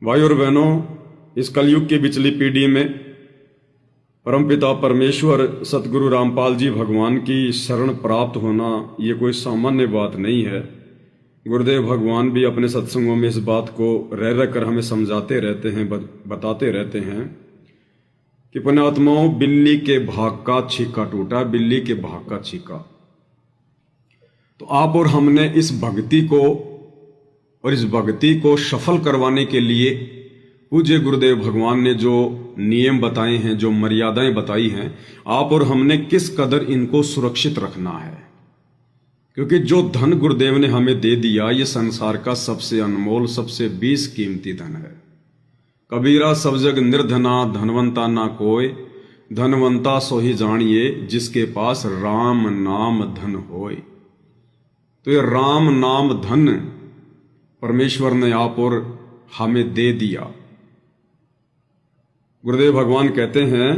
भाई और बहनों, इस कलयुग की बिचली पीढ़ी में परमपिता परमेश्वर सतगुरु रामपाल जी भगवान की शरण प्राप्त होना ये कोई सामान्य बात नहीं है। गुरुदेव भगवान भी अपने सत्संगों में इस बात को रह रह कर हमें समझाते रहते हैं, बताते रहते हैं कि पुण्यात्माओं, बिल्ली के भाग का छीका टूटा, बिल्ली के भाग का छीका। तो आप और हमने इस भक्ति को सफल करवाने के लिए पूज्य गुरुदेव भगवान ने जो नियम बताए हैं, जो मर्यादाएं बताई हैं, आप और हमने किस कदर इनको सुरक्षित रखना है। क्योंकि जो धन गुरुदेव ने हमें दे दिया, ये संसार का सबसे अनमोल, सबसे बेशकीमती धन है। कबीरा सब जग निर्धना, धनवंता ना कोय, धनवंता सो ही जानिए, जिसके पास राम नाम धन होय। तो ये राम नाम धन परमेश्वर ने आप और हमें दे दिया। गुरुदेव भगवान कहते हैं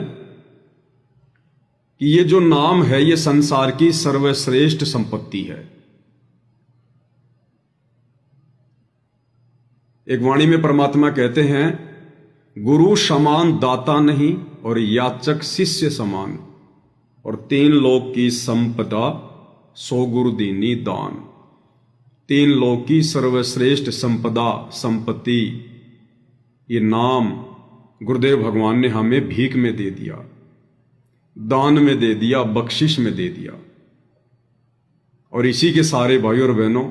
कि ये जो नाम है, ये संसार की सर्वश्रेष्ठ संपत्ति है। एक वाणी में परमात्मा कहते हैं, गुरु समान दाता नहीं और याचक शिष्य समान, और तीन लोक की संपदा सो गुरु दीनी दान। तीन लोक की सर्वश्रेष्ठ संपदा, संपत्ति, ये नाम गुरुदेव भगवान ने हमें भीख में दे दिया, दान में दे दिया, बख्शिश में दे दिया। और इसी के सारे भाई और बहनों,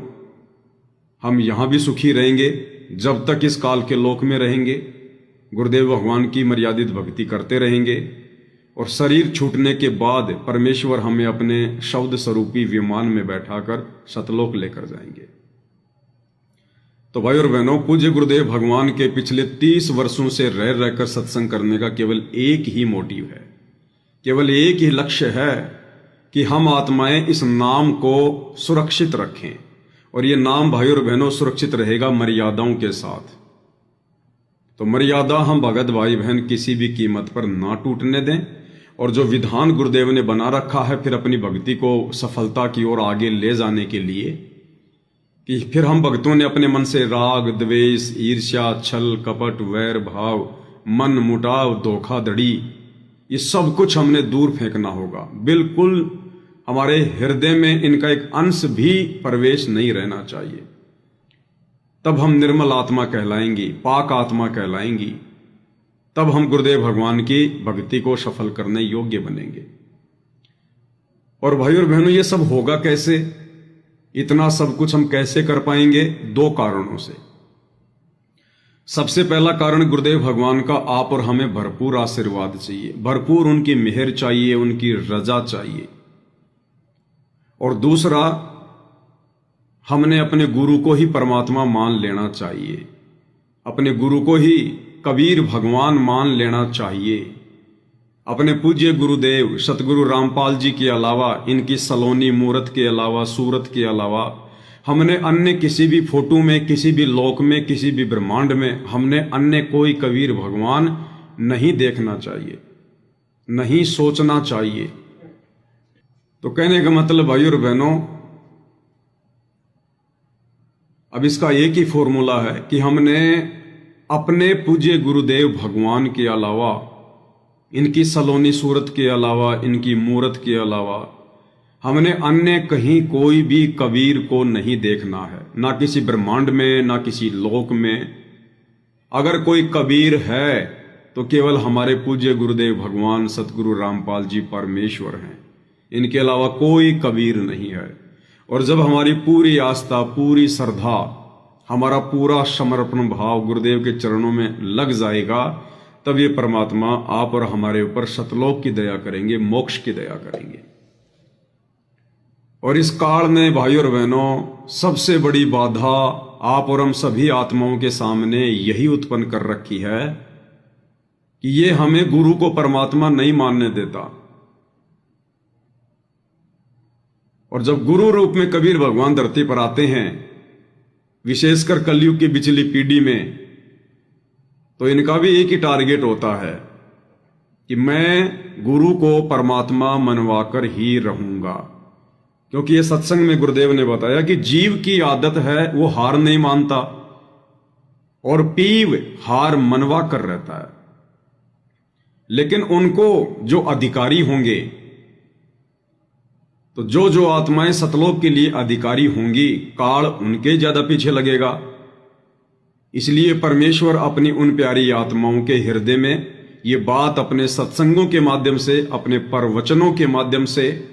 हम यहां भी सुखी रहेंगे जब तक इस काल के लोक में रहेंगे, गुरुदेव भगवान की मर्यादित भक्ति करते रहेंगे, और शरीर छूटने के बाद परमेश्वर हमें अपने शब्द स्वरूपी विमान में बैठाकर सतलोक लेकर जाएंगे। तो भाई और बहनों, पूज्य गुरुदेव भगवान के पिछले 30 वर्षों से रह रहकर सत्संग करने का केवल एक ही मोटिव है, केवल एक ही लक्ष्य है कि हम आत्माएं इस नाम को सुरक्षित रखें। और ये नाम भाई और बहनों सुरक्षित रहेगा मर्यादाओं के साथ। तो मर्यादा हम भगत भाई बहन किसी भी कीमत पर ना टूटने दें, और जो विधान गुरुदेव ने बना रखा है फिर अपनी भक्ति को सफलता की ओर आगे ले जाने के लिए, कि फिर हम भक्तों ने अपने मन से राग, द्वेष, ईर्ष्या, छल, कपट, वैर भाव, मन मुटाव, धोखाधड़ी, ये सब कुछ हमने दूर फेंकना होगा। बिल्कुल हमारे हृदय में इनका एक अंश भी प्रवेश नहीं रहना चाहिए। तब हम निर्मल आत्मा कहलाएंगी, पाक आत्मा कहलाएंगी। तब हम गुरुदेव भगवान की भक्ति को सफल करने योग्य बनेंगे। और भाई और बहनों, ये सब होगा कैसे? इतना सब कुछ हम कैसे कर पाएंगे? 2 कारणों से। सबसे पहला कारण, गुरुदेव भगवान का आप और हमें भरपूर आशीर्वाद चाहिए, भरपूर उनकी मेहर चाहिए, उनकी रजा चाहिए। और दूसरा, हमने अपने गुरु को ही परमात्मा मान लेना चाहिए, अपने गुरु को ही कबीर भगवान मान लेना चाहिए। अपने पूज्य गुरुदेव सतगुरु रामपाल जी के अलावा, इनकी सलोनी मूरत के अलावा, सूरत के अलावा, हमने अन्य किसी भी फोटो में, किसी भी लोक में, किसी भी ब्रह्मांड में हमने अन्य कोई कबीर भगवान नहीं देखना चाहिए, नहीं सोचना चाहिए। तो कहने का मतलब भाई और बहनों, अब इसका एक ही फॉर्मूला है कि हमने अपने पूज्य गुरुदेव भगवान के अलावा, इनकी सलोनी सूरत के अलावा, इनकी मूरत के अलावा, हमने अन्य कहीं कोई भी कबीर को नहीं देखना है, ना किसी ब्रह्मांड में, ना किसी लोक में। अगर कोई कबीर है तो केवल हमारे पूज्य गुरुदेव भगवान सतगुरु रामपाल जी परमेश्वर हैं, इनके अलावा कोई कबीर नहीं है। और जब हमारी पूरी आस्था, पूरी श्रद्धा, हमारा पूरा समर्पण भाव गुरुदेव के चरणों में लग जाएगा, तब ये परमात्मा आप और हमारे ऊपर सतलोक की दया करेंगे, मोक्ष की दया करेंगे। और इस काल में भाई और बहनों, सबसे बड़ी बाधा आप और हम सभी आत्माओं के सामने यही उत्पन्न कर रखी है कि ये हमें गुरु को परमात्मा नहीं मानने देता। और जब गुरु रूप में कबीर भगवान धरती पर आते हैं, विशेषकर कलयुग की बिचली पीढ़ी में, तो इनका भी एक ही टारगेट होता है कि मैं गुरु को परमात्मा मनवाकर ही रहूंगा। क्योंकि ये सत्संग में गुरुदेव ने बताया कि जीव की आदत है वो हार नहीं मानता, और पीव हार मनवा कर रहता है। लेकिन उनको जो अधिकारी होंगे, तो जो आत्माएं सतलोक के लिए अधिकारी होंगी, काल उनके ज्यादा पीछे लगेगा। इसलिए परमेश्वर अपनी उन प्यारी आत्माओं के हृदय में ये बात अपने सत्संगों के माध्यम से, अपने प्रवचनों के माध्यम से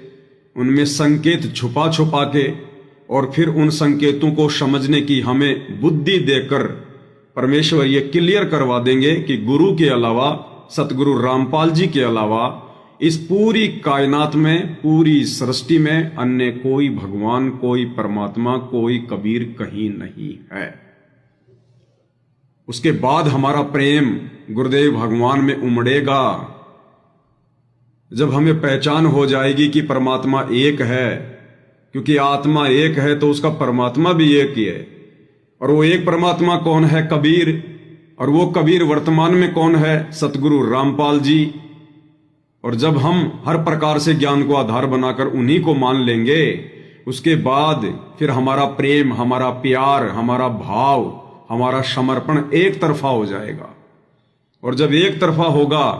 उनमें संकेत छुपा छुपा के, और फिर उन संकेतों को समझने की हमें बुद्धि देकर परमेश्वर ये क्लियर करवा देंगे कि गुरु के अलावा, सतगुरु रामपाल जी के अलावा इस पूरी कायनात में, पूरी सृष्टि में अन्य कोई भगवान, कोई परमात्मा, कोई कबीर कहीं नहीं है। उसके बाद हमारा प्रेम गुरुदेव भगवान में उमड़ेगा। जब हमें पहचान हो जाएगी कि परमात्मा एक है, क्योंकि आत्मा एक है तो उसका परमात्मा भी एक ही है। और वो एक परमात्मा कौन है? कबीर। और वो कबीर वर्तमान में कौन है? सतगुरु रामपाल जी। और जब हम हर प्रकार से ज्ञान को आधार बनाकर उन्हीं को मान लेंगे, उसके बाद फिर हमारा प्रेम, हमारा प्यार, हमारा भाव, हमारा समर्पण एक तरफा हो जाएगा। और जब एक तरफा होगा,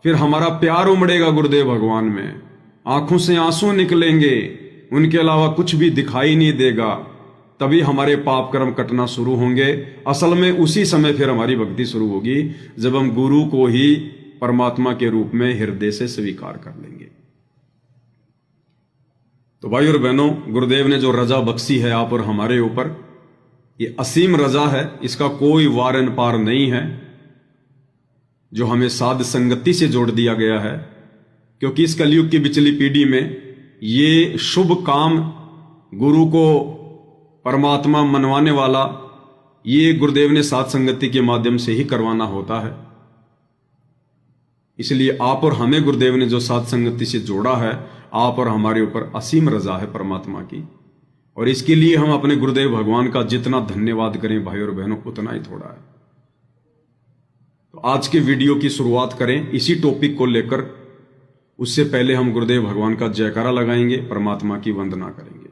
फिर हमारा प्यार उमड़ेगा गुरुदेव भगवान में, आंखों से आंसू निकलेंगे, उनके अलावा कुछ भी दिखाई नहीं देगा। तभी हमारे पाप कर्म कटना शुरू होंगे। असल में उसी समय फिर हमारी भक्ति शुरू होगी, जब हम गुरु को ही परमात्मा के रूप में हृदय से स्वीकार कर लेंगे। तो भाई और बहनों, गुरुदेव ने जो रजा बख्शी है आप और हमारे ऊपर, ये असीम रजा है, इसका कोई वारन पार नहीं है। जो हमें साध संगति से जोड़ दिया गया है, क्योंकि इस कलयुग की बिचली पीढ़ी में ये शुभ काम, गुरु को परमात्मा मनवाने वाला, ये गुरुदेव ने साध संगति के माध्यम से ही करवाना होता है। इसलिए आप और हमें गुरुदेव ने जो साध संगति से जोड़ा है, आप और हमारे ऊपर असीम रजा है परमात्मा की। और इसके लिए हम अपने गुरुदेव भगवान का जितना धन्यवाद करें भाई और बहनों, उतना ही थोड़ा है। तो आज के वीडियो की शुरुआत करें इसी टॉपिक को लेकर। उससे पहले हम गुरुदेव भगवान का जयकारा लगाएंगे, परमात्मा की वंदना करेंगे।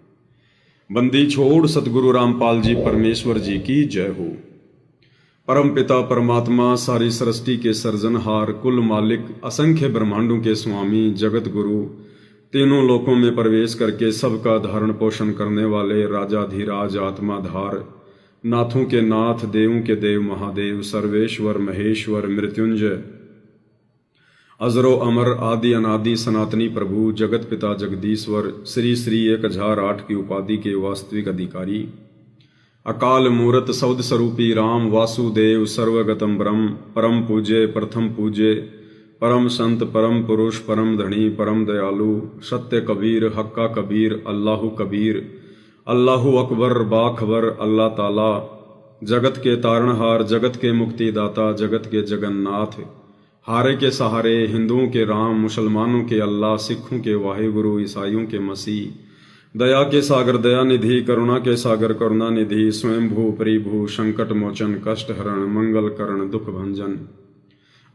बंदी छोड़ सतगुरु रामपाल जी परमेश्वर जी की जय हो। परम पिता परमात्मा, सारी सृष्टि के सर्जनहार, कुल मालिक, असंख्य ब्रह्मांडों के स्वामी, जगत गुरु, तीनों लोकों में प्रवेश करके सबका धारण पोषण करने वाले राजाधिराज, आत्माधार, नाथों के नाथ, देवों के देव महादेव, सर्वेश्वर महेश्वर, मृत्युंजय, अजरो अमर, आदि अनादि, सनातनी प्रभु, जगत पिता जगदीश्वर, श्री श्री 1008 की उपाधि के वास्तविक अधिकारी, अकाल मूरत सौद स्वरूपी राम, वासुदेव, सर्वगतम ब्रह्म, परम पूज्य, प्रथम पूज्य, परम संत, परम पुरुष, परम धनी, परम दयालु, सत्य कबीर, हक्का कबीर, अल्लाहु कबीर, अल्लाहु अकबर, बाखबर, अल्लाह ताला, जगत के तारणहार, जगत के मुक्तिदाता, जगत के जगन्नाथ, हारे के सहारे, हिंदुओं के राम, मुसलमानों के अल्लाह, सिखों के वाहिगुरु, ईसाइयों के मसीह, दया के सागर दया निधि, करुणा के सागर करुणा निधि, स्वयं भू परिभू, संकट मोचन, कष्ट हरण, मंगल करण, दुख भंजन,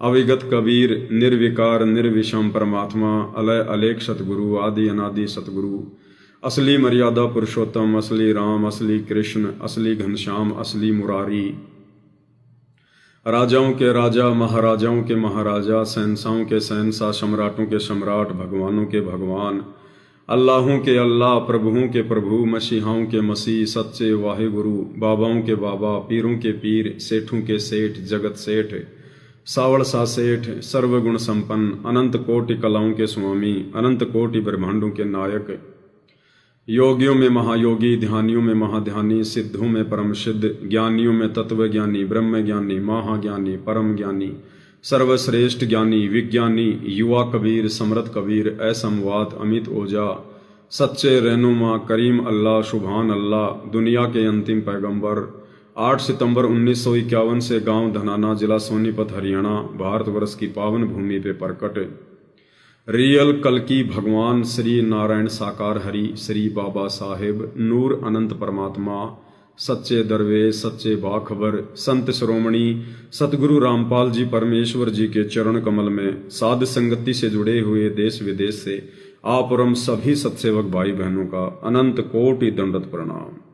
अविगत कबीर, निर्विकार निर्विषम परमात्मा, अलय अलेख सतगुरु, आदि अनादि सतगुरु, असली मर्यादा पुरुषोत्तम, असली राम, असली कृष्ण, असली घनश्याम, असली मुरारी, राजाओं के राजा, महाराजाओं के महाराजा, शहंशाहों के शहंशाह, सम्राटों के सम्राट, भगवानों के भगवान, अल्लाहों के अल्लाह, प्रभुओं के प्रभु, मसीहाओं के मसीह, सच्चे वाहिगुरु, बाबाओं के बाबा, पीरों के पीर, सेठों के सेठ, जगत सेठ, सावड़ सा सेठ, सर्वगुण संपन्न, अनंत कोटि कलाओं के स्वामी, अनंत कोटि ब्रह्मांडों के नायक, योगियों में महायोगी, ध्यानियों में महाध्यानी, सिद्धों में परम सिद्ध, ज्ञानियों में तत्व ज्ञानी, ब्रह्म ज्ञानी, महाज्ञानी, परम ज्ञानी, सर्वश्रेष्ठ ज्ञानी, विज्ञानी, युवा कबीर, समर्थ कबीर, असंवाद, अमित ओझा, सच्चे रहनुमा, करीम अल्लाह, सुभान अल्लाह, दुनिया के अंतिम पैगंबर, 8 सितंबर 1951 से गांव धनाना, जिला सोनीपत, हरियाणा, भारतवर्ष की पावन भूमि पे प्रकट रियल कल्कि भगवान श्री नारायण साकार हरि, श्री बाबा साहेब, नूर अनंत परमात्मा, सच्चे दरवेश, सच्चे बाखबर, संत श्रोमणी सतगुरु रामपाल जी परमेश्वर जी के चरण कमल में साध संगति से जुड़े हुए देश विदेश से आप और हम सभी सत्सेवक भाई बहनों का अनंत कोटि दंडवत प्रणाम।